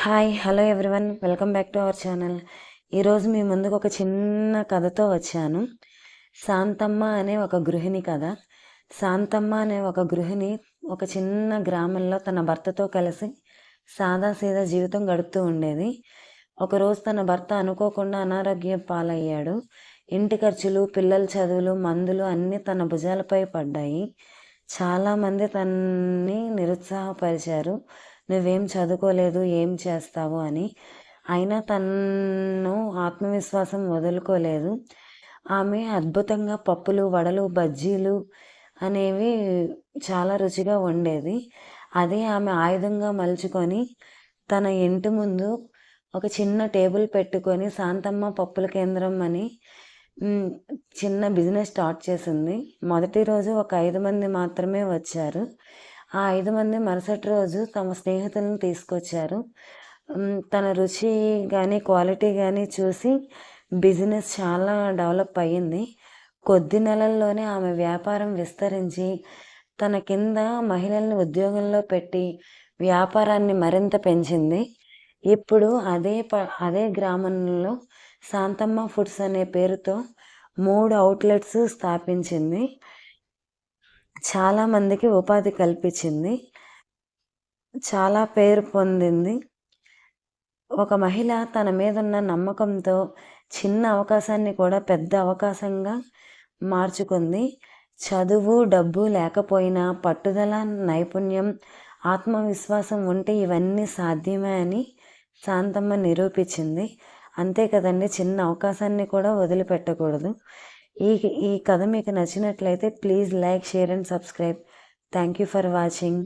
Hi hello everyone welcome back to our channel. ఈరోజు మీ ముందుకు ఒక చిన్న కథతో వచ్చాను. శాంతమ్మ అనే ఒక గృహిణి కథ. శాంతమ్మ అనే ఒక గృహిణి ఒక చిన్న గ్రామంలో తన భర్తతో కలిసి సాదాసీదా జీవితం గడుపుతూ ఉండేది. ఒకరోజు తన భర్త అనుకోకుండా అనారోగ్యం పాలయ్యాడు. ఇంటి ఖర్చులు, పిల్లల చదువులు, మందులు అన్నీ తన భుజాలపై పడ్డాయి. చాలామంది తనని నిరుత్సాహపరిచారు. నువ్వేం చదువుకోలేదు, ఏం చేస్తావు అని. అయినా తను ఆత్మవిశ్వాసం వదులుకోలేదు. ఆమె అద్భుతంగా పప్పులు, వడలు, బజ్జీలు అనేవి చాలా రుచిగా వండేది. అదే ఆమె ఆయుధంగా మలుచుకొని తన ఇంటి ముందు ఒక చిన్న టేబుల్ పెట్టుకొని శాంతమ్మ పప్పుల కేంద్రం అని చిన్న బిజినెస్ స్టార్ట్ చేసింది. మొదటి రోజు ఒక 5 మంది మాత్రమే వచ్చారు. ఆ 5 మంది మరుసటి రోజు తమ స్నేహితులను తీసుకొచ్చారు. తన రుచి కానీ క్వాలిటీ కానీ చూసి బిజినెస్ చాలా డెవలప్ అయ్యింది. కొద్ది నెలల్లోనే ఆమె వ్యాపారం విస్తరించి తన కింద మహిళల్ని ఉద్యోగంలో పెట్టి వ్యాపారాన్ని మరింత పెంచింది. ఇప్పుడు అదే గ్రామంలో శాంతమ్మ ఫుడ్స్ అనే పేరుతో 3 అవుట్లెట్స్ స్థాపించింది. చాలామందికి ఉపాధి కల్పించింది. చాలా పేరు పొందింది. ఒక మహిళ తన మీదున్న నమ్మకంతో చిన్న అవకాశాన్ని కూడా పెద్ద అవకాశంగా మార్చుకుంది. చదువు, డబ్బు లేకపోయినా పట్టుదల, నైపుణ్యం, ఆత్మవిశ్వాసం ఉంటే ఇవన్నీ సాధ్యమే అని శాంతమ్మ నిరూపించింది. అంతే కదండి, చిన్న అవకాశాన్ని కూడా వదిలిపెట్టకూడదు. ఈ కథ మీకు నచ్చినట్లయితే please like, share and subscribe. Thank you for watching.